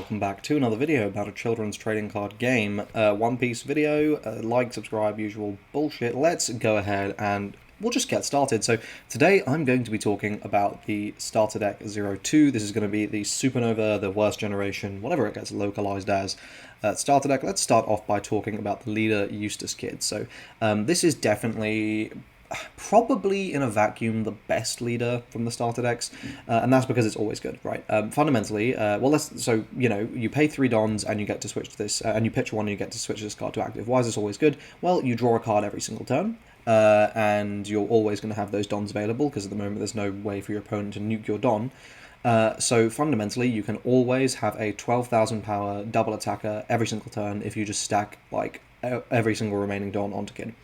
welcome back to another video about a children's trading card game. One Piece video, like, subscribe, usual bullshit. Let's go ahead and we'll just get started. So today I'm going to be talking about the starter deck 02. This is going to be the Supernova, the worst generation, whatever it gets localized as. Starter deck. Let's start off by talking about the leader Eustace Kid. So this is definitely probably in a vacuum the best leader from the starter decks, and that's because it's always good, right? Fundamentally, you pay 3 dons and you get to switch to this, and you pitch 1 and you get to switch this card to active. Why is this always good? Well, you draw a card every single turn, and you're always going to have those dons available, because at the moment there's no way for your opponent to nuke your don. So fundamentally, you can always have a 12,000 power double attacker every single turn if you just stack like every single remaining don onto Kid.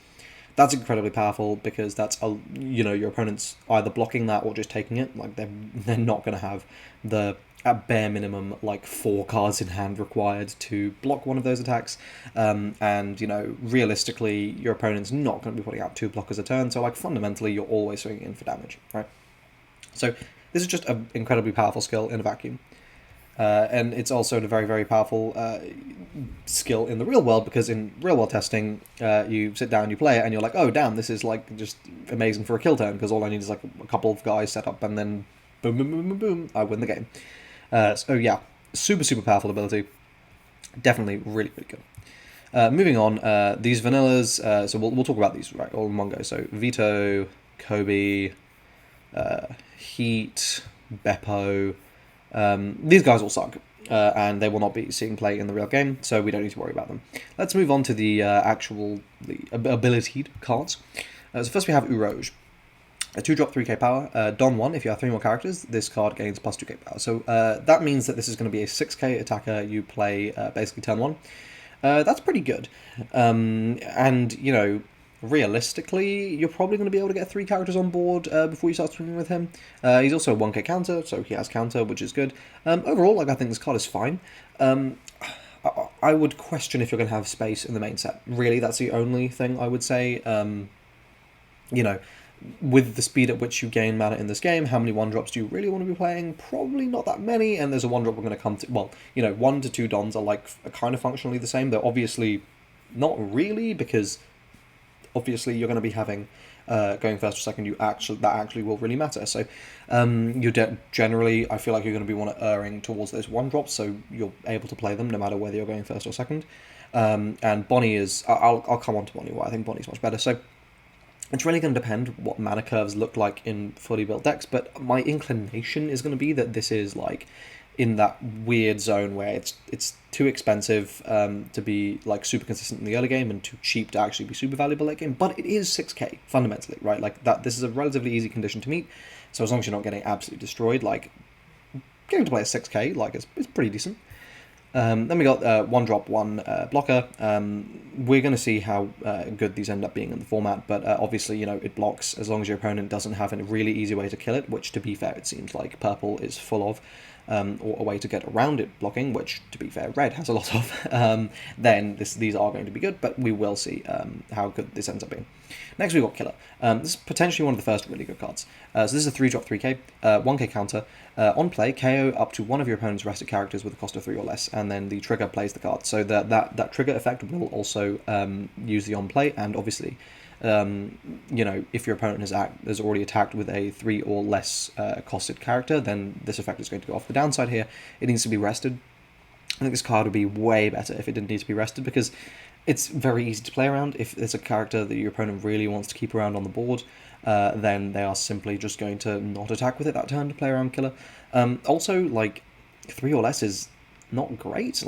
That's incredibly powerful because that's your opponent's either blocking that or just taking it. Like they're not going to have the at bare minimum like 4 cards in hand required to block one of those attacks. And realistically, your opponent's not going to be putting out 2 blockers a turn. So like fundamentally, you're always swinging in for damage, right? So this is just an incredibly powerful skill in a vacuum. And it's also a very, very powerful skill in the real world, because in real world testing, you sit down, you play it, and you're like, oh damn, this is like just amazing for a kill turn, because all I need is like a couple of guys set up, and then boom, boom, boom, boom, boom, I win the game. So yeah, super, super powerful ability. Definitely really, really good. Moving on, these vanillas, so we'll talk about these right all in one go. So Vito, Kobe, Heat, Beppo. These guys all suck, and they will not be seeing play in the real game, so we don't need to worry about them. Let's move on to the abilitied cards. So first we have Uroge. A 2-drop 3k power, Don 1, if you have 3 more characters, this card gains plus 2k power. So that means that this is going to be a 6k attacker you play basically turn 1. That's pretty good. And, realistically, you're probably going to be able to get 3 characters on board before you start swinging with him. He's also a 1k counter, so he has counter, which is good. Overall, I think this card is fine. I would question if you're going to have space in the main set. Really, that's the only thing I would say. With the speed at which you gain mana in this game, how many 1-drops do you really want to be playing? Probably not that many, and there's a 1-drop we're going to come to. Well, 1 to 2 dons are kind of functionally the same. They're obviously not really, because obviously you're going to be having going first or second. That actually will really matter. So generally, I feel like you're going to be erring towards those 1-drops, so you're able to play them no matter whether you're going first or second. And Bonnie is. I'll come on to Bonnie. Why I think Bonnie's much better. So it's really going to depend what mana curves look like in fully built decks, but my inclination is going to be that this is like in that weird zone where it's too expensive to be like super consistent in the early game, and too cheap to actually be super valuable late game. But it is 6k fundamentally, right? Like that. This is a relatively easy condition to meet. So as long as you're not getting absolutely destroyed, like getting to play a 6k, like it's pretty decent. Then we got 1-drop 1 blocker. We're going to see how good these end up being in the format, but obviously, it blocks as long as your opponent doesn't have a really easy way to kill it, which, to be fair, it seems like purple is full of, or a way to get around it blocking, which, to be fair, red has a lot of. Then these are going to be good, but we will see how good this ends up being. Next, we've got Killer. This is potentially one of the first really good cards. So this is a 3-drop 3k, 1k counter. On play, KO up to one of your opponent's rested characters with a cost of 3 or less, and then the trigger plays the card. So that trigger effect will also use the on play, and obviously, if your opponent has already attacked with a 3 or less costed character, then this effect is going to go off. The downside here, it needs to be rested. I think this card would be way better if it didn't need to be rested, because it's very easy to play around. If there's a character that your opponent really wants to keep around on the board, then they are simply just going to not attack with it that turn to play around Killer. Also, 3 or less is not great.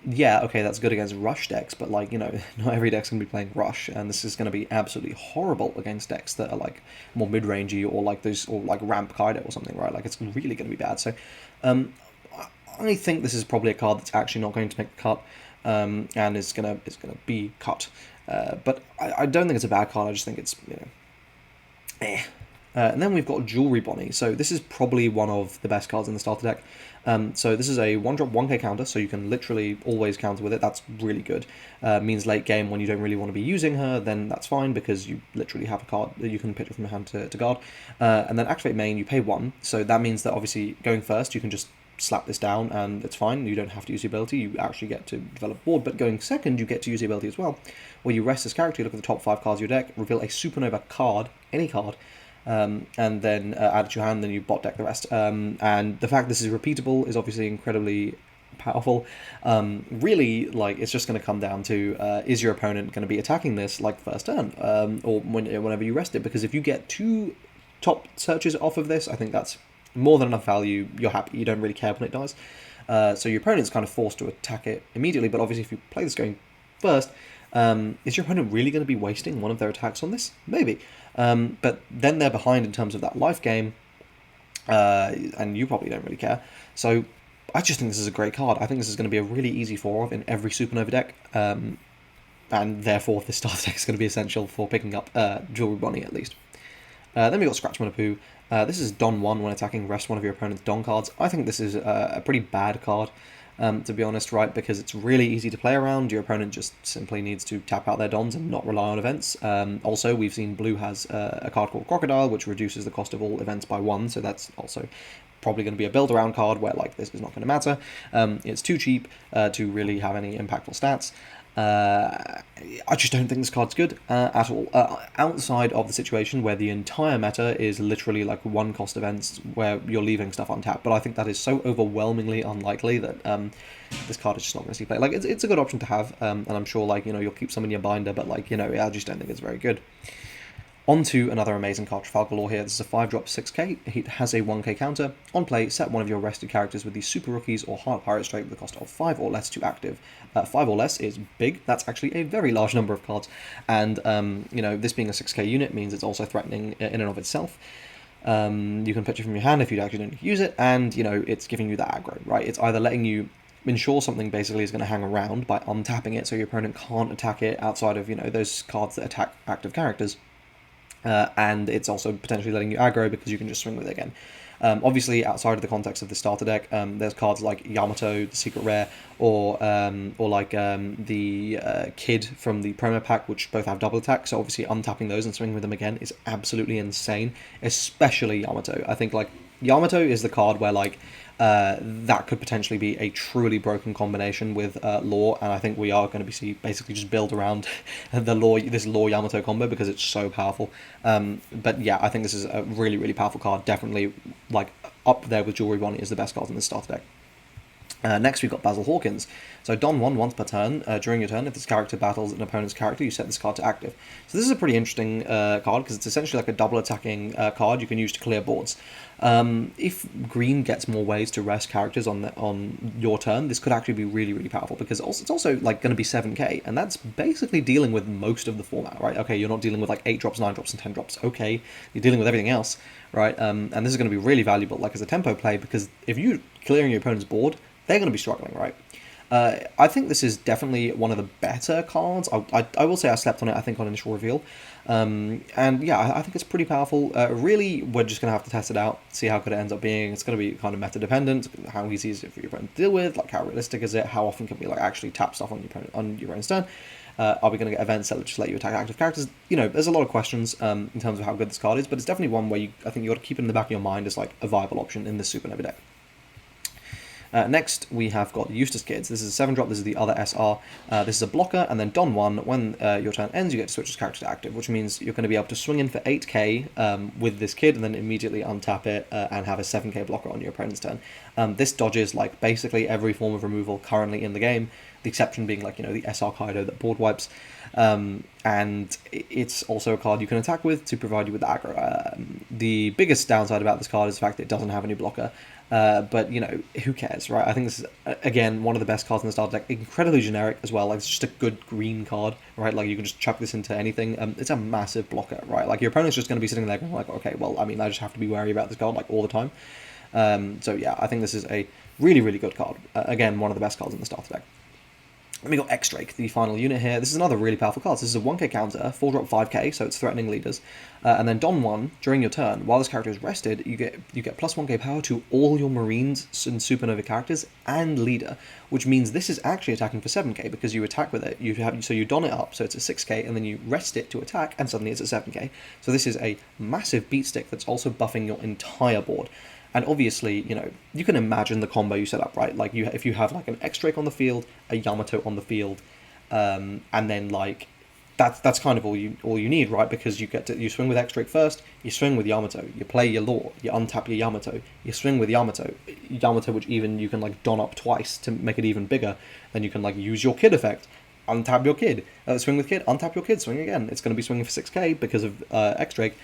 Yeah, okay, that's good against rush decks, but not every deck's going to be playing rush, and this is going to be absolutely horrible against decks that are more mid-rangey, or ramp Kaido or something, right? It's really going to be bad. So I think this is probably a card that's actually not going to make the cut, and is gonna be cut. But I don't think it's a bad card. I just think it's and then we've got Jewelry Bonnie. So this is probably one of the best cards in the starter deck. So this is a 1-drop 1k counter, so you can literally always counter with it. That's really good. Means late game when you don't really want to be using her, then that's fine, because you literally have a card that you can pick from your hand to guard. And then activate main, you pay 1, so that means that obviously going first you can just slap this down and it's fine. You don't have to use the ability. You actually get to develop a board. But going second, you get to use the ability as well, where you rest this character, you look at the top 5 cards of your deck, reveal a supernova card, any card, and then add it to your hand, then you bot deck the rest. And the fact this is repeatable is obviously incredibly powerful. Really, like, it's just going to come down to is your opponent going to be attacking this like first turn, or whenever you rest it? Because if you get 2 top searches off of this, I think that's more than enough value. You're happy. You don't really care when it dies. So your opponent's kind of forced to attack it immediately. But obviously, if you play this going first, is your opponent really going to be wasting one of their attacks on this? Maybe. But then they're behind in terms of that life game, and you probably don't really care. So I just think this is a great card. I think this is going to be a really easy 4-of in every Supernova deck, and therefore this starter deck is going to be essential for picking up Jewelry Bonnie at least. Then we got Scratch Manapoo. This is Don 1 when attacking, rest one of your opponent's Don cards. I think this is a pretty bad card, to be honest, right? Because it's really easy to play around. Your opponent just simply needs to tap out their Dons and not rely on events. Also, we've seen Blue has a card called Crocodile, which reduces the cost of all events by 1, so that's also probably going to be a build around card where like this is not going to matter. It's too cheap to really have any impactful stats. I just don't think this card's good at all. Outside of the situation where the entire meta is literally like 1 cost events where you're leaving stuff untapped, but I think that is so overwhelmingly unlikely that this card is just not going to see play. Like it's a good option to have, and I'm sure like you'll keep some in your binder, but like I just don't think it's very good. On to another amazing card, Trafalgar Law here. This is a 5-drop 6k. It has a 1k counter. On play, set one of your rested characters with these Super Rookies or Heart Pirate Straight with a cost of 5 or less to active. 5 or less is big. That's actually a very large number of cards. And, this being a 6k unit means it's also threatening in and of itself. You can pitch it from your hand if you actually don't use it, and, it's giving you that aggro, right? It's either letting you ensure something basically is going to hang around by untapping it so your opponent can't attack it outside of, those cards that attack active characters. And it's also potentially letting you aggro because you can just swing with it again. Obviously, outside of the context of the starter deck, there's cards like Yamato, the secret rare, or like the Kid from the promo pack, which both have double attack. So obviously, untapping those and swinging with them again is absolutely insane, especially Yamato. I think like Yamato is the card where like that could potentially be a truly broken combination with Law, and I think we are going to see basically just build around this Law Yamato combo because it's so powerful. But yeah, I think this is a really, really powerful card. Definitely like up there with Jewelry Bonnie is the best card in the starter deck. Next, we've got Basil Hawkins. So Don 1 once per turn. During your turn, if this character battles an opponent's character, you set this card to active. So this is a pretty interesting card because it's essentially like a double attacking card you can use to clear boards. If green gets more ways to rest characters on your turn, this could actually be really, really powerful because it's also like going to be 7k, and that's basically dealing with most of the format, right? Okay, you're not dealing with like 8 drops, 9 drops, and 10 drops. Okay, you're dealing with everything else, right? And this is going to be really valuable, like as a tempo play, because if you're clearing your opponent's board, they're going to be struggling, right? I think this is definitely one of the better cards. I will say I slept on it, I think, on initial reveal. And yeah, I think it's pretty powerful. Really, we're just going to have to test it out, see how good it ends up being. It's going to be kind of meta-dependent, how easy is it for your opponent to deal with, like how realistic is it, how often can we like actually tap stuff on your opponent, on your own turn. Are we going to get events that just let you attack active characters? There's a lot of questions in terms of how good this card is, but it's definitely one where I think you got to keep it in the back of your mind as like a viable option in this Supernova deck. Next, we have got Eustace Kids. This is a 7-drop, this is the other SR. This is a blocker, and then Don 1, when your turn ends, you get to switch this character to active, which means you're going to be able to swing in for 8k with this kid, and then immediately untap it and have a 7k blocker on your opponent's turn. This dodges like basically every form of removal currently in the game, the exception being like, the SR Kaido that board wipes. And it's also a card you can attack with to provide you with aggro. The biggest downside about this card is the fact that it doesn't have any blocker. But who cares, right? I think this is again one of the best cards in the starter deck. Incredibly generic as well. Like it's just a good green card, right? Like you can just chuck this into anything. It's a massive blocker, right? Like your opponent's just going to be sitting there going like, okay, well, I mean, I just have to be wary about this card like all the time. So yeah, I think this is a really, really good card. Again, one of the best cards in the starter deck. Then we got X-Drake, the final unit here. This is another really powerful card. This is a 1k counter, 4-drop 5k, so it's threatening leaders. And then Don 1, during your turn, while this character is rested, you get plus 1k power to all your Marines and Supernova characters and leader, which means this is actually attacking for 7k because you attack with it. So you don it up, so it's a 6k, and then you rest it to attack, and suddenly it's a 7k. So this is a massive beat stick that's also buffing your entire board. And obviously, you can imagine the combo you set up, right? Like if you have like an X-Drake on the field, a Yamato on the field, and then like that's kind of all you need, right? Because you swing with X-Drake first, you swing with Yamato, you play your Law, you untap your Yamato, you swing with Yamato, which even you can like don up twice to make it even bigger. Then you can like use your Kid effect, untap your Kid, swing with Kid, untap your Kid, swing again. It's going to be swinging for 6k because of X-Drake.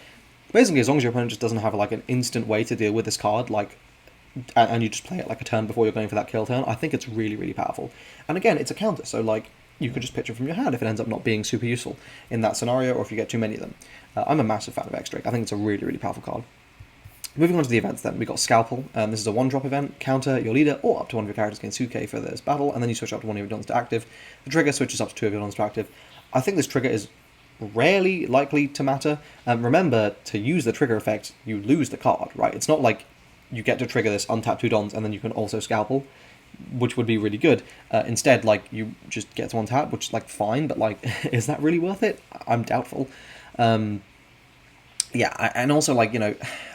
Basically, as long as your opponent just doesn't have like an instant way to deal with this card, like, and you just play it like a turn before you're going for that kill turn, I think it's really, really powerful. And again, it's a counter, so like you could just pitch it from your hand if it ends up not being super useful in that scenario, or if you get too many of them. I'm a massive fan of X-Drake. I think it's a really, really powerful card. Moving on to the events then, we got Scalpel. This is a 1-drop event. Counter your leader or up to one of your characters gains 2k for this battle, and then you switch up to one of your dons to active. The trigger switches up to 2 of your dons to active. I think this trigger is rarely likely to matter. Remember, to use the trigger effect, you lose the card, right? It's not like you get to trigger this, untap 2 dons, and then you can also Scalpel, which would be really good. Instead, like, you just get to untap, which is, like, fine, but, like, is that really worth it? I'm doubtful. Yeah, and also, like,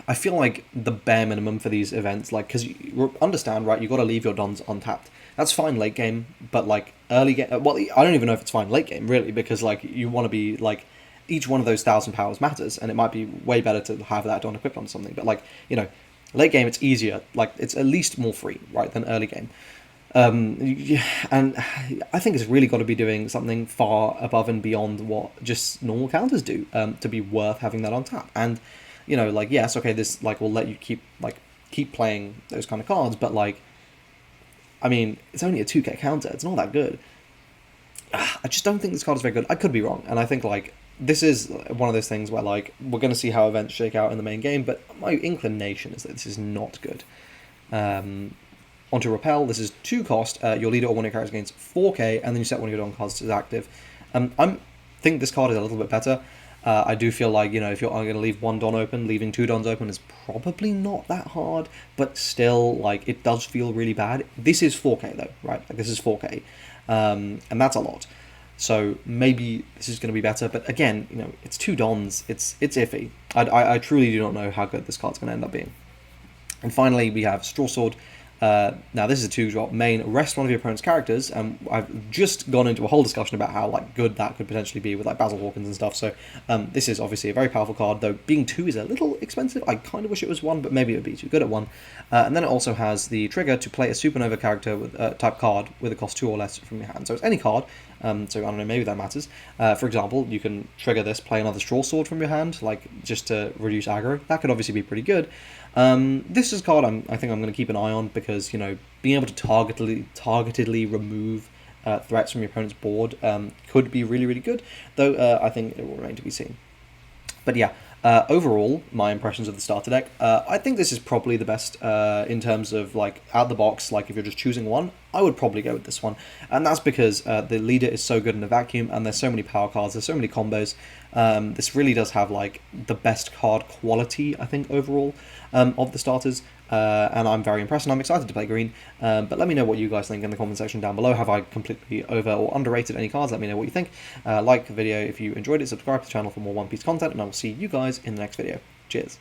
I feel like the bare minimum for these events, like, because you understand, right, you got to leave your dons untapped. That's fine late game, but, like, early game, well, I don't even know if it's fine late game, really, because, like, you want to be, like, each one of those 1,000 powers matters, and it might be way better to have that don equipped on something, but, like, late game, it's easier, like, it's at least more free, right, than early game. And I think it's really got to be doing something far above and beyond what just normal counters do, to be worth having that on tap. And, like, yes, okay, this, like, will let you keep playing those kind of cards, but, like, I mean, it's only a 2k counter, it's not that good. I just don't think this card is very good. I could be wrong, and I think, like, this is one of those things where, like, we're going to see how events shake out in the main game, but my inclination is that this is not good. Onto Repel, this is 2 cost, your leader or one of your characters gains 4k, and then you set one of your don cards to active. I think this card is a little bit better. I do feel like, if you're going to leave one don open, leaving 2 dons open is probably not that hard, but still, like, it does feel really bad. This is 4k, though, right? Like, this is 4k, and that's a lot. So maybe this is going to be better, but again, it's 2 dons, it's iffy. I truly do not know how good this card's going to end up being. And finally, we have Straw Sword. Now this is a 2-drop. Main, rest one of your opponent's characters, and I've just gone into a whole discussion about how, like, good that could potentially be with, like, Basil Hawkins and stuff. So this is obviously a very powerful card, though being 2 is a little expensive. I kind of wish it was 1, but maybe it would be too good at 1. And then it also has the trigger to play a Supernova character with type card with a cost 2 or less from your hand. So it's any card. So I don't know, maybe that matters. For example, you can trigger this, play another Straw Sword from your hand, like, just to reduce aggro. That could obviously be pretty good. This is a card I think I'm going to keep an eye on, because, being able to targetedly remove threats from your opponent's board could be really, really good, though I think it will remain to be seen. But yeah, overall, my impressions of the starter deck, I think this is probably the best in terms of, like, out the box. Like, if you're just choosing one, I would probably go with this one, and that's because the leader is so good in a vacuum, and there's so many power cards, there's so many combos. This really does have, like, the best card quality, I think, overall, of the starters, and I'm very impressed, and I'm excited to play green. But let me know what you guys think in the comment section down below. Have I completely over or underrated any cards? Let me know what you think. Like the video if you enjoyed it, subscribe to the channel for more One Piece content, and I will see you guys in the next video. Cheers.